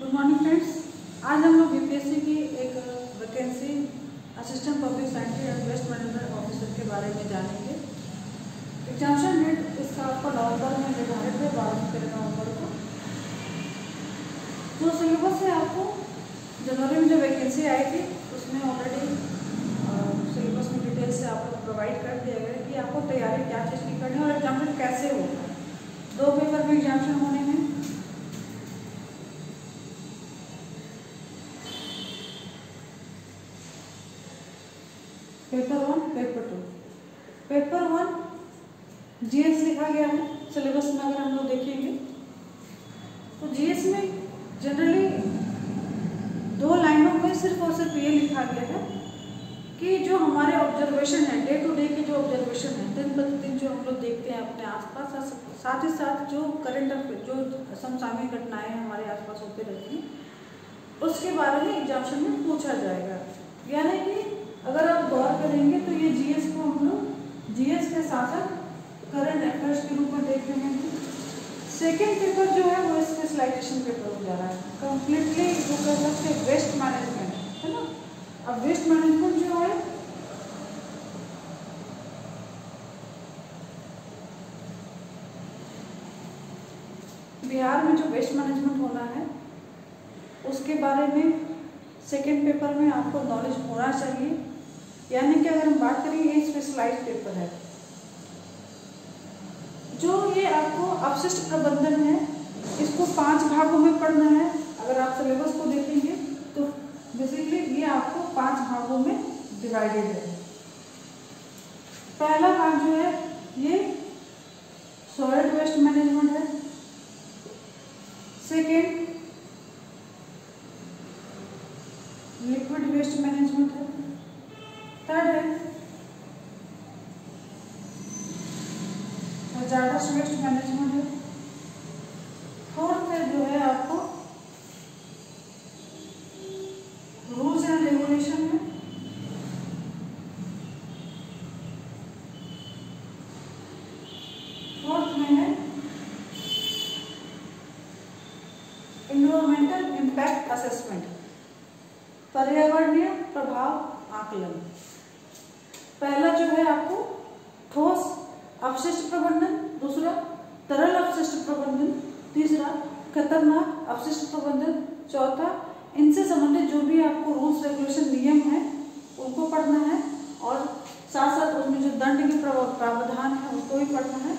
Good morning friends. आज हम लोग यूपीएससी की एक vacancy assistant public secretary and waste management officer के बारे में जानेंगे। एग्जामिनेशन डेट इसका आपको नवंबर में निर्धारित है, 12 नवंबर को। जो सिलेबस है आपको जनवरी में जो वैकेंसी आई थी उसमें ऑलरेडी सिलेबस में डिटेल से आपको प्रोवाइड कर दिया गया कि आपको तैयारी क्या चीज़ की करनी है और एग्जामिनेशन कैसे होगा। 2 पेपर में एग्जामिनेशन होने हैं। Paper 1, paper 2। पेपर 1 जीएस लिखा गया है सिलेबस में। अगर हम लोग देखेंगे तो जीएस में जनरली 2 लाइनों में सिर्फ और सिर्फ ये लिखा गया है कि जो हमारे ऑब्जर्वेशन है, डे टू डे के जो ऑब्जर्वेशन है, दिन प्रतिदिन जो हम लोग देखते हैं अपने आसपास, साथ ही साथ जो करंट जो समसामयिक घटनाएं हमारे आसपास होती रहती हैं उसके बारे में एग्जामिनेशन में पूछा जाएगा। यानी कि अगर आप गौर करेंगे तो ये जीएस को हम लोग जीएस के साथ साथ करंट अफेयर्स के रूप में देख रहे हैं। सेकेंड पेपर जो है वो स्पेशलाइजेशन पेपर हो जा रहा है, कंप्लीटली वो कह सकते हैं वेस्ट मैनेजमेंट, है ना। अब वेस्ट मैनेजमेंट जो है बिहार में जो वेस्ट मैनेजमेंट होना है उसके बारे में सेकेंड पेपर में आपको नॉलेज होना चाहिए। यानी कि अगर हम बात करें ये स्पेशलाइज्ड पेपर है। जो ये आपको अपशिष्ट प्रबंधन है इसको 5 भागों में पढ़ना है। अगर आप सिलेबस को देखेंगे तो बेसिकली ये आपको 5 भागों में डिवाइडेड है। पहला भाग जो है ये सॉलिड वेस्ट मैनेजमेंट है। सेकेंड लिक्विड वेस्ट मैनेजमेंट है। थर्ड है हजार्डस वेस्ट मैनेजमेंट है। फोर्थ है जो है आपको रूल्स एंड रेगुलेशन है। फोर्थ में है एनवायरमेंटल इम्पैक्ट असेसमेंट, पर्यावरणीय प्रभाव आकलन। पहला जो है आपको ठोस अपशिष्ट प्रबंधन, दूसरा तरल अपशिष्ट प्रबंधन, तीसरा खतरनाक अपशिष्ट प्रबंधन, चौथा इनसे संबंधित जो भी आपको रूल्स रेगुलेशन नियम है उनको पढ़ना है और साथ साथ उसमें जो दंड के प्रावधान है उसको भी पढ़ना है।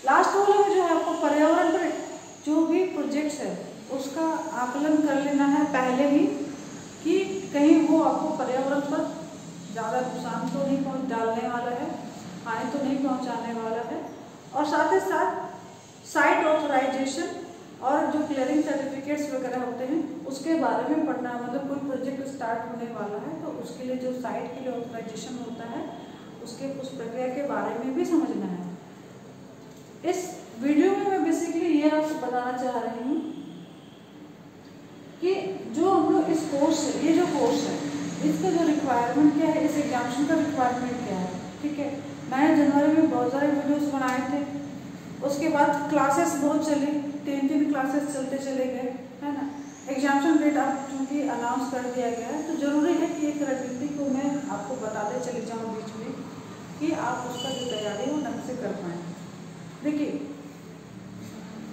लास्ट वाले में जो है आपको पर्यावरण पर जो भी प्रोजेक्ट्स है उसका आकलन कर लेना है पहले ही कि कहीं वो आपको पर्यावरण पर ज़्यादा नुकसान तो नहीं डालने वाला है, हानि तो नहीं पहुंचाने वाला है। और साथ ही साथ साइट ऑथराइजेशन और जो क्लियरिंग सर्टिफिकेट्स वगैरह होते हैं उसके बारे में पढ़ना है। मतलब कोई प्रोजेक्ट स्टार्ट होने वाला है तो उसके लिए जो साइट के लिए ऑथराइजेशन होता है उसके उस प्रक्रिया के बारे में भी समझना है। इस वीडियो में मैं बेसिकली ये आपको बताना चाह रही हूँ कि जो हम लोग इस कोर्स है, ये जो कोर्स है इसका जो रिक्वायरमेंट क्या है, इस एग्जामिनेशन का रिक्वायरमेंट क्या है, ठीक है। मैंने जनवरी में बहुत सारे वीडियोस बनाए थे, उसके बाद क्लासेस बहुत चली, 3 क्लासेस चलते चले गए, है ना। एग्जामिनेशन डेट आप चूँकि अनाउंस कर दिया गया है तो ज़रूरी है कि एक रणनीति को मैं आपको बताते चली जाऊँ बीच में कि आप उसका जो तैयारी है वो ढंग से कर पाएँ। देखिए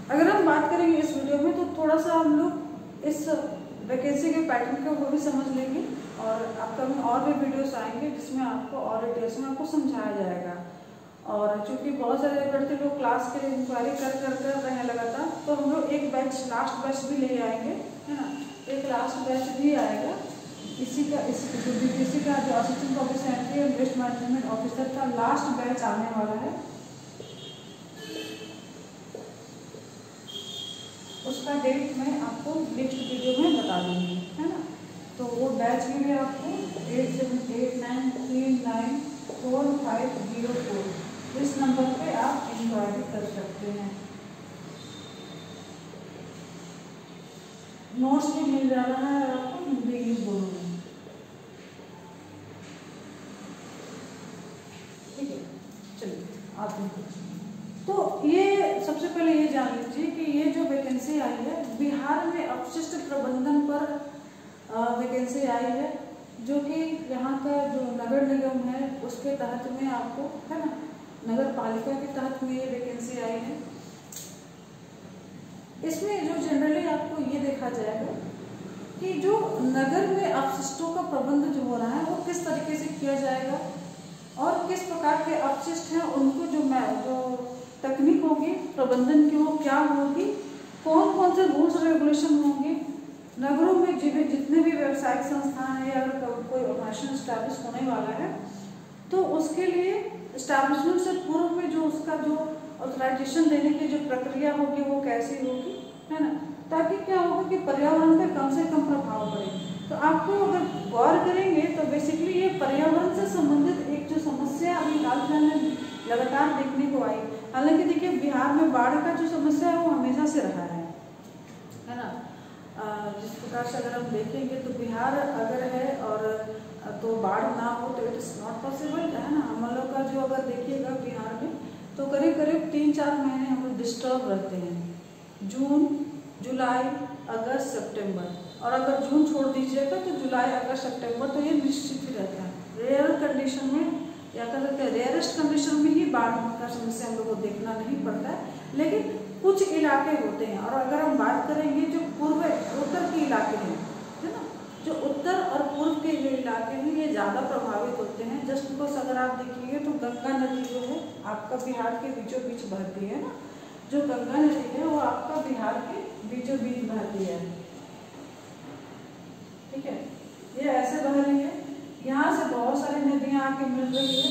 अगर हम बात करेंगे इस वीडियो में तो थोड़ा सा हम लोग इस वैकेंसी के पैटर्न को वो भी समझ लेंगे और अपकमिंग और भी वीडियोस आएंगे जिसमें आपको और डिटेल्स में आपको समझाया जाएगा। और चूँकि बहुत सारे विद्यार्थी लोग क्लास के लिए इंक्वायरी कर रहे हैं लगातार, तो हम लोग एक बैच लास्ट बैच भी ले आएंगे, है ना। एक लास्ट बैच भी आएगा इसी का, इस जो बीपीएससी का जो assistant public secretary and waste management officer का लास्ट बैच आने वाला है। उसका डेट मैं आपको नेक्स्ट वीडियो में बता दूंगी, है ना। तो वो बैच के लिए आपको 8789394504 इस नंबर पे आप इंक्वायरी कर सकते हैं। नोट्स भी मिल जा रहा है आपको हिंदी इंग्लिश दोनों में, ठीक है। चलिए आप तो ये सबसे पहले ये जान लीजिए कि ये जो वैकेंसी आई है बिहार में अपशिष्ट प्रबंधन पर वैकेंसी आई है, जो कि यहाँ का जो नगर निगम है उसके तहत में आपको, है ना, नगर पालिका के तहत में ये वैकेंसी आई है। इसमें जो जनरली आपको ये देखा जाएगा कि जो नगर में अपशिष्टों का प्रबंध जो हो रहा है वो किस तरीके से किया जाएगा और किस प्रकार के अपशिष्ट हैं उनको जो तकनीक होगी प्रबंधन की वो क्या होगी, कौन कौन से रूल्स रेगुलेशन होंगे, नगरों में जितने भी व्यावसायिक संस्थान है या अगर कोई ऑर्गेनाइजेशन स्टैब्लिश होने वाला है तो उसके लिए स्टैब्लिशमेंट से पूर्व में जो उसका जो ऑथराइजेशन देने की जो प्रक्रिया होगी वो कैसी होगी, है ना, ताकि क्या होगा कि पर्यावरण पे कम से कम प्रभाव पड़े। तो आपको अगर गौर करेंगे तो बेसिकली ये पर्यावरण से संबंधित एक जो समस्या अभी हाल फिलहाल में लगातार देखने को आई। हालांकि देखिए बिहार में बाढ़ का जो समस्या है वो हमेशा से रहा है ना। जिस प्रकार से अगर हम देखेंगे तो बिहार अगर है और तो बाढ़ ना हो तो इट इज नॉट पॉसिबल, है ना। हम लोग का जो अगर देखिएगा बिहार में तो करीब करीब 3-4 महीने हम लोग डिस्टर्ब रहते हैं, जून, जुलाई, अगस्त, सितंबर, और अगर जून छोड़ दीजिएगा तो जुलाई, अगस्त, सितंबर तो ये निश्चित ही रहता है। रेयर कंडीशन में या कह सकते हैं रेयरेस्ट कंडीशन में ही बाढ़ का समस्या हम लोग को देखना नहीं पड़ता है, लेकिन कुछ इलाके होते हैं। और अगर हम बात करेंगे जो पूर्व उत्तर के इलाके हैं, है ना, जो उत्तर और पूर्व के जो इलाके हैं ये ज़्यादा प्रभावित होते हैं। जस्ट बिकॉज अगर आप देखिए तो गंगा नदी जो है आपका बिहार के बीचों बीच बहती है ना, जो गंगा नदी है वो आपका बिहार के बीचों बीच बहती है, ठीक है, ये ऐसे बह रही है, यहाँ से बहुत सारी नदियाँ आके मिल रही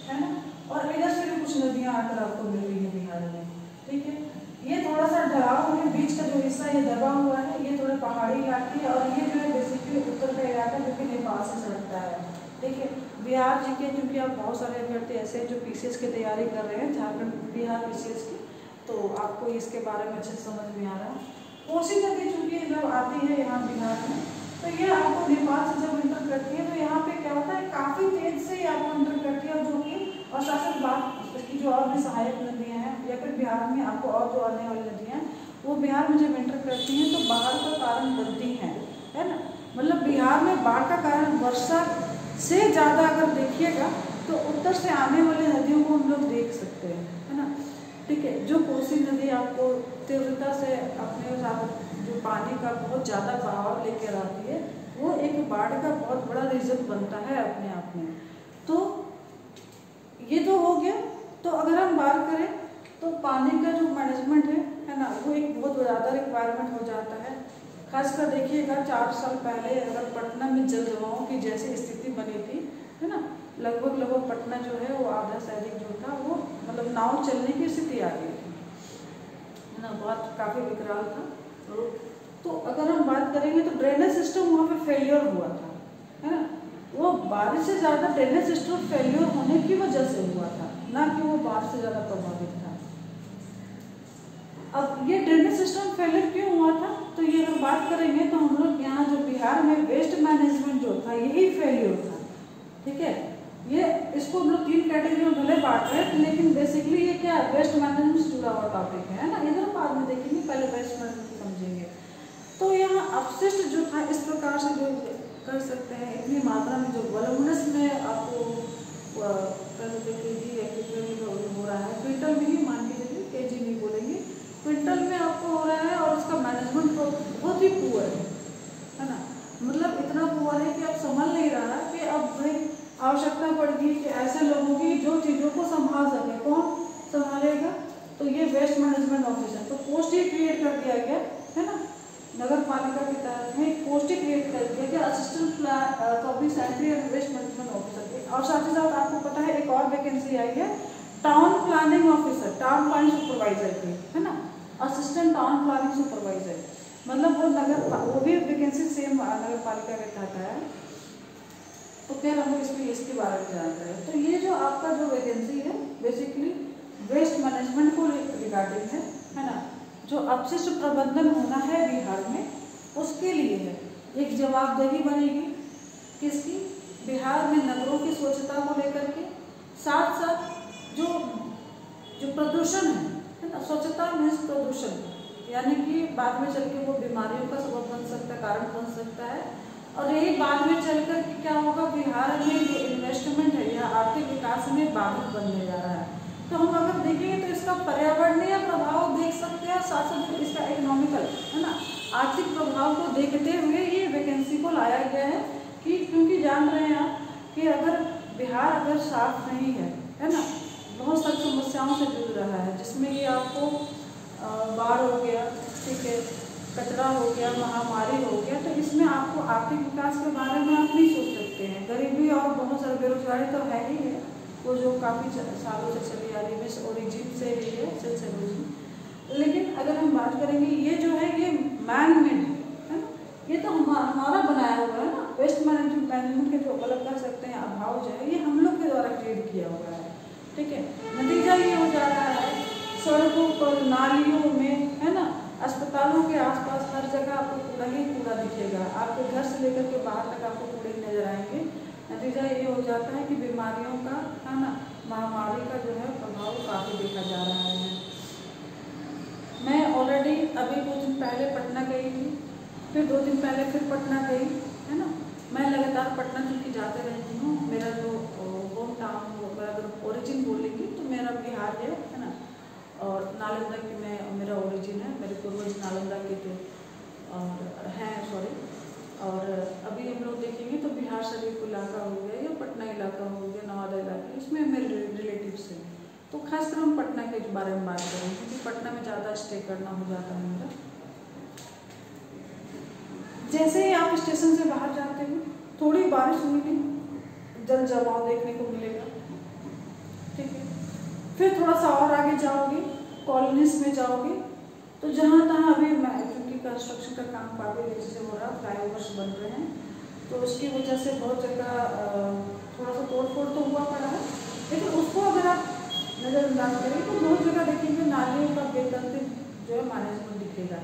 है ना, और इधर से भी कुछ नदियाँ आकर आपको मिल रही है बिहार में, ठीक है। ये थोड़ा सा ढलाव है, बीच का जो हिस्सा ये दबा हुआ है, ये थोड़ा पहाड़ी इलाके है, और ये जो है बेसिकली उत्तर का इलाका जो कि नेपाल से सटता है, ठीक है। बिहार जी के क्योंकि आप बहुत सारे अभ्यर्थी ऐसे हैं जो पीसीएस की तैयारी कर रहे हैं, झारखंड बिहार पीसीएस की, तो आपको इसके बारे में अच्छे से समझ में आ रहा है। कोसी नदी चूंकि जब आती है यहाँ बिहार में तो ये आपको नेपाल से जब इंटर करती है तो यहाँ पे क्या होता है काफ़ी तेज से आपको इंटर करती है, और जो कि और साथ साथ बात इसकी जो और भी सहायक नदियाँ हैं या फिर बिहार में आपको और जो आने वाली नदियाँ हैं वो बिहार में जब इंटर करती हैं तो बाढ़ का कारण बनती हैं, है ना। मतलब बिहार में बाढ़ का कारण वर्षा से ज़्यादा अगर देखिएगा तो उत्तर से आने वाली नदियों को हम लोग देख सकते हैं, है ना, ठीक है। जो कोसी नदी आपको तीव्रता से अपने साथ जो पानी का बहुत ज़्यादा बहाव लेकर आती है वो एक बाढ़ का बहुत बड़ा रीजन बनता है अपने आप में। तो ये तो हो गया। तो अगर हम बात करें तो पानी का जो मैनेजमेंट है ना, वो एक बहुत ज़्यादा रिक्वायरमेंट हो जाता है। खासकर देखिएगा 4 साल पहले अगर पटना में जल जमाव की जैसी स्थिति बनी थी, है ना, लगभग पटना जो है वो आधा से अधिक जो था वो मतलब नाव चलने की स्थिति आ गई थी, है ना, बहुत काफ़ी विकराल था। तो अगर हम बात करेंगे तो ड्रेनेज सिस्टम वहाँ पे फेलियर हुआ था, है ना, वो बारिश से ज़्यादा ड्रेनेज सिस्टम फेलियर होने की वजह से हुआ था, ना कि वो बाढ़ से ज़्यादा प्रभावित था। अब ये ड्रेनेज सिस्टम फेलियर क्यों हुआ था, तो ये अगर बात करेंगे तो हम लोग यहाँ जो बिहार में वेस्ट मैनेजमेंट जो था यही फेलियर था, ठीक है। ये इसको हम लोग 3 कैटेगरी में भले बांट रहे हैं, लेकिन बेसिकली ये क्या है, वेस्ट मैनेजमेंट से जुड़ा हुआ टॉपिक है ना, इधर बाद में देखेंगे, पहले वेस्ट मैनेजमेंट समझेंगे। तो यहाँ अपशिष्ट जो था इस प्रकार से जो कर सकते हैं, इतनी मात्रा में जो वॉल्यूमिनस में आपको केजी या कितने में हो रहा है, क्विंटल में ही मान के चलिए, केजी नहीं बोलेंगे, क्विंटल में आपको हो रहा है, और उसका मैनेजमेंट बहुत ही पुअर है ना, मतलब इतना पुअर है कि अब संभल नहीं रहा है कि अब भाई आवश्यकता पड़ेगी कि ऐसे लोगों की जो चीज़ों को संभाल सके। कौन संभालेगा, तो ये वेस्ट मैनेजमेंट ऑफिसर, तो पोस्ट ही क्रिएट कर दिया गया, है ना, नगर पालिका के तहत में पोस्ट ही क्रिएट कर दिया गया assistant public sanitary and waste management officer की। और साथ ही साथ आपको पता है एक और वैकेंसी आई है town planning officer, town planning supervisor की, है ना, असिस्टेंट टाउन प्लानिंग सुपरवाइजर, मतलब वो भी वैकेंसी सेम नगर पालिका के तहत है। तो फिर हम इसके बारे में जान रहे हैं। तो ये जो आपका जो वैकेंसी है बेसिकली वेस्ट मैनेजमेंट को रिगार्डिंग है ना, जो अपशिष्ट प्रबंधन होना है बिहार में उसके लिए है। एक जवाबदेही बनेगी किसकी, बिहार में नगरों की स्वच्छता को लेकर के, साथ साथ जो प्रदूषण है ना, स्वच्छता मीन्स प्रदूषण, यानी कि बाद में चल के वो बीमारियों का सबब बन सकता है, कारण बन सकता है। और यही बाद में चलकर कि क्या होगा, बिहार में जो इन्वेस्टमेंट है या आर्थिक विकास में बाधित बनने जा रहा है। तो हम अगर देखेंगे तो इसका पर्यावरणीय प्रभाव देख सकते हैं, साथ साथ इसका इकोनॉमिकल है ना आर्थिक प्रभाव को देखते हुए ये वैकेंसी को लाया गया है कि क्योंकि जान रहे हैं आप कि अगर बिहार अगर साफ नहीं है ना, बहुत सारी समस्याओं से जूझ रहा है, जिसमें कि आपको बाढ़ हो गया, ठीक है, कचरा हो गया, महामारी हो गया, तो इसमें आपको आर्थिक विकास के बारे में आप नहीं सोच सकते हैं। गरीबी और बहुत सारी बेरोजगारी तो है ही है, वो जो काफ़ी सालों से चली आ रही है, मिस ओरिजिन से ही है, सेंस ओरिजिन। लेकिन अगर हम बात करेंगे ये जो है ये मैन मेड है ना, ये तो हमारा बनाया हुआ है ना, वेस्ट मैनेजमेंट के जो अलग कर सकते हैं अभाव जो है ये हम लोग के द्वारा क्रिएट किया हुआ है, ठीक है। नतीजा ये हो जा रहा है सड़कों पर, नालियों में, है ना, अस्पतालों के आसपास हर जगह आपको कूड़ा ही कूड़ा दिखेगा। आपके घर से लेकर के बाहर तक आपको कूड़े नजर आएंगे। नतीजा ये हो जाता है कि बीमारियों का, है ना, महामारी का जो है प्रभाव काफ़ी देखा जा रहा है। मैं ऑलरेडी अभी 2 दिन पहले पटना गई थी, फिर 2 दिन पहले फिर पटना गई, है ना। मैं लगातार पटना चूँकि जाते रहती हूँ, मेरा जो होम टाउन अगर ओरिजिन बोलेंगी तो मेरा बिहार है ना, और नालंदा की मेरा ओरिजिन है, मेरे पूर्वज नालंदा के थे और हैं, सॉरी। और अभी हम लोग देखेंगे तो बिहार शरीफ इलाका हो गया या पटना इलाका हो गया, नवादा इलाका, इसमें मेरे रिलेटिव्स हैं। तो खासकर हम पटना के बारे में बात करें क्योंकि पटना में ज़्यादा स्टे करना हो जाता है मेरा। जैसे ही आप स्टेशन से बाहर जाते हैं थोड़ी बारिश हुई, जल जमाव देखने को मिलेगा, ठीक है। फिर थोड़ा सा और आगे जाओगे, कॉलोनीज में जाओगे, तो जहाँ तहाँ अभी क्योंकि कंस्ट्रक्शन का काम काफ़ी तेजी से हो रहा है, फ्लाईओवर्स बन रहे हैं, तो उसकी वजह से बहुत जगह थोड़ा सा तोड़ फोड़ तो हुआ पड़ा है, लेकिन उसको अगर आप नज़रअंदाज करें तो बहुत जगह देखेंगे नालियों का बेतरतीब जो है मैनेजमेंट दिखेगा,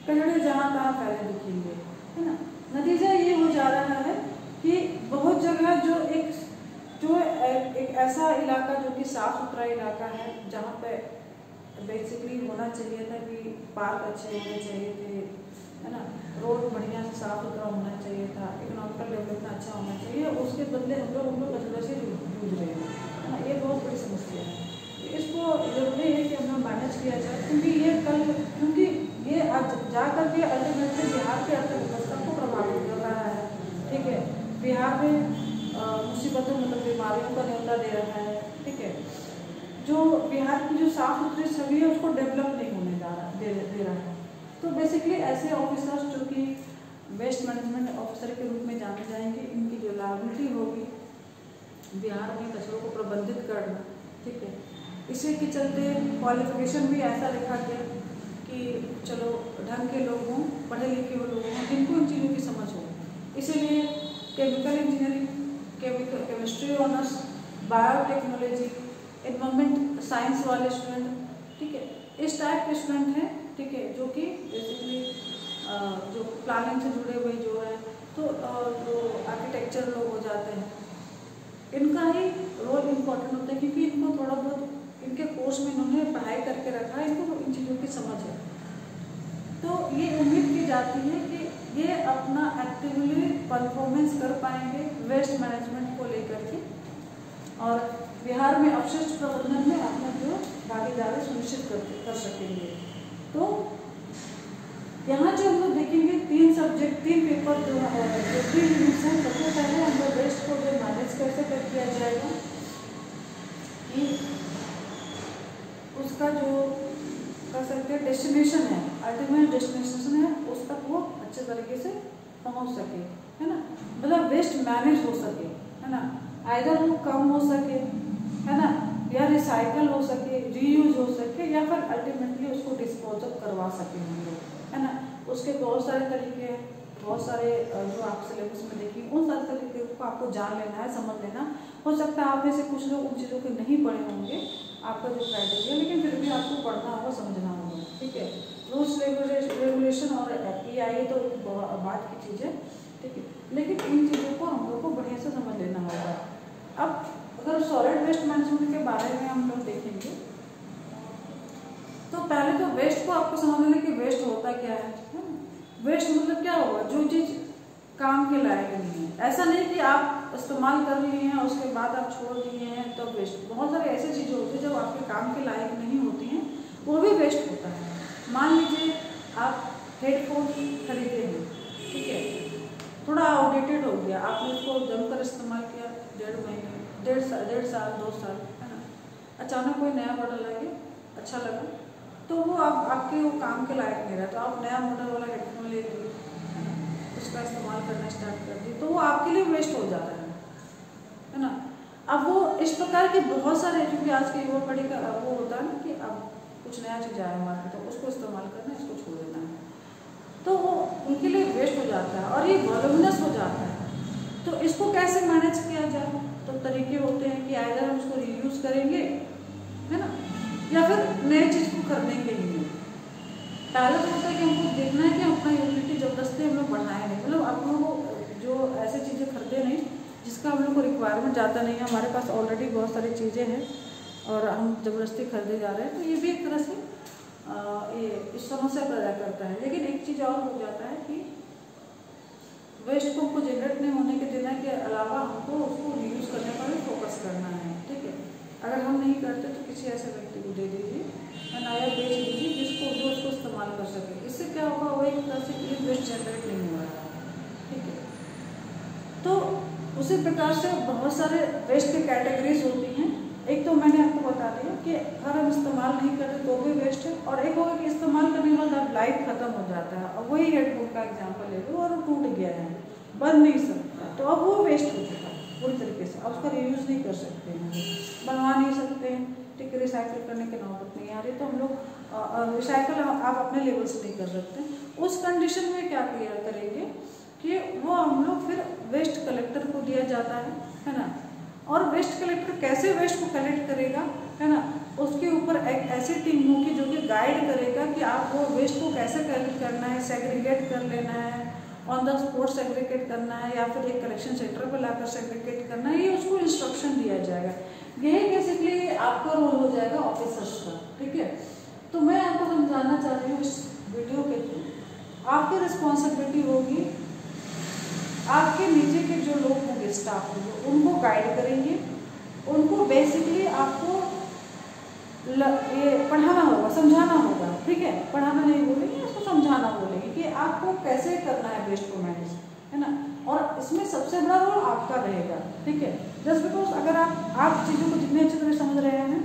कचड़े जहाँ तहाँ फैले दिखेंगे, है ना। नतीजा ये हो जा रहा है कि बहुत जगह जो एक ऐसा इलाका जो कि साफ सुथरा इलाका है, जहाँ पे बेसिकली होना चाहिए था कि पार्क अच्छे होने चाहिए थे, है ना, रोड बढ़िया से साफ सुथरा होना चाहिए था, इकोनॉमिकल डेवलपमेंट अच्छा होना चाहिए, उसके बदले हम लोग कचरे से जूझ रहे हैं, है ना। ये बहुत बड़ी समस्या है, इसको जरूरी है कि हम लोग मैनेज किया जाए, क्योंकि ये आज जा करके अल्टीमेटली बिहार की अर्थव्यवस्था को प्रभावित कर रहा है, ठीक है। बिहार में मुसीबतों मतलब बीमारियों का न्योता दे रहा है, ठीक है। जो बिहार की जो साफ सुथरी छवि है उसको डेवलप नहीं होने दे रहा है। तो बेसिकली ऐसे ऑफिसर्स जो कि वेस्ट मैनेजमेंट ऑफिसर के रूप में जाने जाएंगे, इनकी जो लायबिलिटी होगी बिहार में कचरों को प्रबंधित करना, ठीक है। इसी के चलते क्वालिफिकेशन भी ऐसा लिखा गया कि चलो ढंग के लोग हों, पढ़े लिखे हुए लोग हों, जिनको इन चीज़ों की समझ हो। इसीलिए chemical engineering, chemistry honours, biotechnology, environment science वाले स्टूडेंट, ठीक है, इस टाइप के स्टूडेंट हैं, ठीक है, जो कि बेसिकली जो प्लानिंग से जुड़े हुए जो हैं, तो जो आर्किटेक्चर लोग हो जाते हैं, इनका ही रोल इम्पोर्टेंट होता है क्योंकि इनको थोड़ा बहुत इनके कोर्स में इन्होंने पढ़ाई करके रखा है, इनको इन चीज़ों की समझ है। तो ये उम्मीद की जाती है कि ये अपना एक्टिवली परफॉर्मेंस कर पाएंगे वेस्ट मैनेजमेंट को लेकर के, और बिहार में अपशिष्ट प्रबंधन में अपना जो भागीदारी सुनिश्चित कर सकेंगे। तो यहाँ जो हम लोग देखेंगे 3 सब्जेक्ट, 3 पेपर जो 3 यूनिट्स हैं। सबसे पहले हम लोग वेस्ट को जो मैनेज कैसे कर किया जाएगा, कि उसका जो कर सकते हैं डेस्टिनेशन है, अल्टीमेट डेस्टिनेशन है, उस तक वो अच्छे तरीके से पहुँच सके, है ना, मतलब वेस्ट मैनेज हो सके, है ना, आइदर वो कम हो सके, है ना, या रिसाइकल हो सके, रीयूज हो सके, या फिर अल्टीमेटली उसको डिस्पोजल करवा सके हम लोग, है ना। उसके बहुत सारे तरीके हैं, बहुत सारे जो आप सिलेबस में देखिए उन सारे तरीके को आपको जान लेना है, समझ लेना। हो सकता है आप में से कुछ लोग उन चीज़ों को नहीं पढ़े होंगे, आपका जो क्राइटेरिया, लेकिन फिर भी आपको पढ़ना होगा, समझना होगा, ठीक है। रूल्स रेगुलेशन और EIA तो बात की चीज़ है, ठीक है, लेकिन इन चीज़ों को हम लोग को बढ़िया से समझ लेना होगा। अब अगर सॉलिड वेस्ट मैनेजमेंट के बारे में हम लोग देखेंगे तो पहले तो वेस्ट को आपको समझ लें कि वेस्ट होता क्या है। वेस्ट मतलब क्या होगा, जो चीज काम के लायक नहीं है। ऐसा नहीं कि आप इस्तेमाल कर लिए हैं उसके बाद आप छोड़ दिए हैं तो वेस्ट। बहुत सारी ऐसी चीजें होती है जब आपके काम के लायक नहीं होती हैं, वो भी वेस्ट होता है। मान लीजिए आप हेडफोन खरीदे हैं, ठीक है, थोड़ा आउटडेटेड हो गया, आपने उसको जमकर इस्तेमाल किया 1.5 महीने, 1.5 साल 2 साल, है ना। अचानक कोई नया मॉडल आ गया, अच्छा लगा, तो वो आपके वो काम के लायक नहीं रहा, तो आप नया मॉडल वाला हेडफोन ले लिए, है ना, उसका इस्तेमाल करना स्टार्ट कर दिए, तो वो आपके लिए वेस्ट हो जाता है ना। अब वो इस प्रकार के बहुत सारे, क्योंकि आज की युवा पीढ़ी का वो होता है ना कि अब कुछ नया चीज़ आया मार्केट, तो उसको इस्तेमाल करना है, इसको छोड़ देना है, तो वो उनके लिए वेस्ट हो जाता है और ये वॉल्यूमिनस हो जाता है। तो इसको कैसे मैनेज किया जाए, तो तरीके होते हैं कि आइदर हम उसको रीयूज करेंगे, है ना, या फिर नए चीज़ को खरीदेंगे ही नहीं। पहले तो होता है कि हमको देखना है कि अपना यूटिलिटी जबरदस्ती हम लोग बढ़ाए नहीं, मतलब आप लोगों को जो ऐसी चीज़ें खरीदे नहीं जिसका हम लोग को रिक्वायरमेंट ज़्यादा नहीं है, हमारे पास ऑलरेडी बहुत सारी चीज़ें हैं और हम ज़बरदस्ती खरीदे जा रहे हैं, तो ये भी एक तरह से ये इस समस्या पैदा करता है। लेकिन एक चीज़ और हो जाता है कि वेस्ट को हमको जनरेट नहीं होने के देना के अलावा हमको उसको रीयूज करने पर भी फोकस करना है, ठीक है। अगर हम नहीं करते तो किसी ऐसे व्यक्ति को दे दीजिए या नया बेच दीजिए जिसको जो उसको इस्तेमाल कर सके। इससे क्या होगा, वो एक तरह से वेस्ट जनरेट नहीं हो रहा है, ठीक है। तो उसी प्रकार से बहुत सारे वेस्ट की कैटेगरीज होती हैं। एक तो मैंने आपको बता दिया कि अगर हम इस्तेमाल नहीं करते तो भी वेस्ट है, और एक होगा कि इस्तेमाल करने के बाद अब लाइफ खत्म हो जाता है। अब वही हेडफोन का एग्जांपल ले लो और वो टूट गया है, बन नहीं सकता, तो अब वो वेस्ट हो चुका है पूरी तरीके से। अब उसका रीयूज नहीं कर सकते हैं, बनवा नहीं सकते हैं, ठीक है, रिसाइकिल करने की नौबत नहीं आ रही, तो हम लोग रिसाइकिल आप अपने लेवल से नहीं कर सकते। उस कंडीशन में क्या किया करेंगे कि वो हम लोग फिर वेस्ट कलेक्टर को दिया जाता है ना। और वेस्ट कलेक्टर कैसे वेस्ट को कलेक्ट करेगा, है ना, उसके ऊपर एक ऐसी टीम होगी जो कि गाइड करेगा कि आप वो वेस्ट को कैसे कलेक्ट करना है, सेग्रीगेट कर लेना है, ऑन द स्पॉट सेग्रीगेट करना है या फिर एक कलेक्शन सेंटर पर लाकर सेग्रीगेट करना है, ये उसको इंस्ट्रक्शन दिया जाएगा। यही बेसिकली आपका रोल हो जाएगा ऑफिसर्स का, ठीक है। तो मैं आपको समझाना चाह रही हूँ इस वीडियो के थ्रू, आपकी रिस्पॉन्सिबिलिटी होगी, आपके नीचे के जो लोग होंगे, स्टाफ होंगे, उनको गाइड करेंगे, उनको बेसिकली आपको ये पढ़ाना होगा, समझाना होगा, ठीक है। पढ़ाना नहीं बोलेंगे, उसको समझाना बोलेंगे कि आपको कैसे करना है वेस्ट को मैनेज, है ना। और इसमें सबसे बड़ा रोल आपका रहेगा, ठीक है। जस्ट बिकॉज अगर आप चीज़ों को जितने अच्छे तरह समझ रहे हैं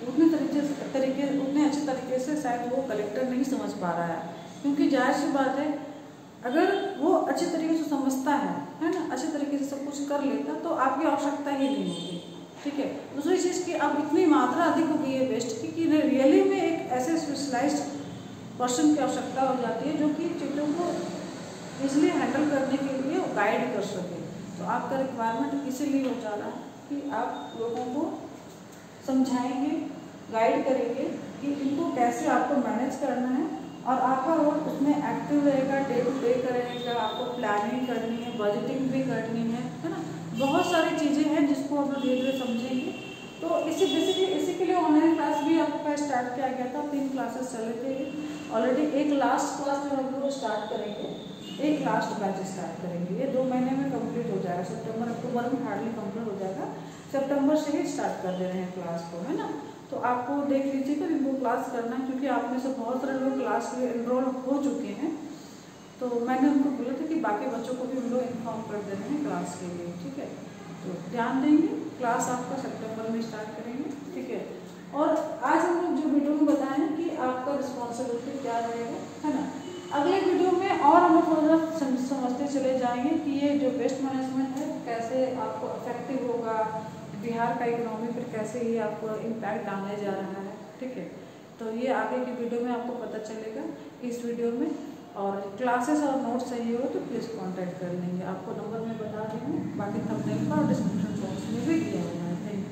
उतने अच्छे तरीके से शायद वो कलेक्टर नहीं समझ पा रहा है, क्योंकि जाहिर सी बात है अगर वो अच्छे तरीके से समझता है ना, अच्छे तरीके से सब कुछ कर लेता तो आपकी आवश्यकता ही नहीं होती, ठीक है। दूसरी चीज़ की अब इतनी मात्रा अधिक हो गई है वेस्ट की कि रियली में एक ऐसे स्पेशलाइज्ड पर्सन की आवश्यकता हो जाती है जो कि चीज़ों को इसलिए हैंडल करने के लिए गाइड कर सके। तो आपका रिक्वायरमेंट इसीलिए हो जा रहा है कि आप लोगों को समझाएंगे, गाइड करेंगे कि इनको कैसे आपको मैनेज करना है, और आपका रोल उसमें एक्टिव रहेगा, डे टू डे करेगा, आपको प्लानिंग करनी है, बजटिंग भी करनी है ना। बहुत सारी चीज़ें हैं जिसको हम लोग धीरे धीरे समझेंगे। तो इसी के लिए ऑनलाइन क्लास भी आपका स्टार्ट किया गया था, 3 क्लासेस चले थे ऑलरेडी। एक लास्ट क्लास जो हम लोग स्टार्ट करेंगे, एक लास्ट बैच स्टार्ट करेंगे, ये 2 महीने में कंप्लीट हो जाएगा, सितंबर अक्टूबर में हार्डली कंप्लीट हो जाएगा, सितंबर से ही स्टार्ट कर दे रहे हैं क्लास को, है ना। तो आपको देख लीजिएगा इनको क्लास करना है, क्योंकि आप में से बहुत सारे लोग क्लास में एनरोल हो चुके हैं, तो मैंने उनको बोला था कि बाकी बच्चों को भी हम लोग इन्फॉर्म कर दे रहे हैं क्लास के लिए, ठीक है। तो ध्यान देंगे, क्लास आपका सितंबर में स्टार्ट करेंगे, ठीक है। और आज हम लोग जो वीडियो में बताए हैं कि आपका रिस्पॉन्सिबिलिटी क्या रहेगा, है ना। अगले वीडियो में और हम लोग थोड़ा समझते चले जाएंगे कि ये जो वेस्ट मैनेजमेंट है कैसे आपको इफेक्टिव होगा, बिहार का इकोनॉमी पर कैसे ये आपको इम्पैक्ट डालने जा रहा है, ठीक है। तो ये आगे की वीडियो में आपको पता चलेगा इस वीडियो में। और क्लासेस और नोट्स चाहिए हो तो प्लीज़ कांटेक्ट कर लेंगे, आपको नंबर में बता रही हूँ, बाकी थंबनेल पर और डिस्क्रिप्शन बॉक्स में भी दिया हुआ है। Thank you.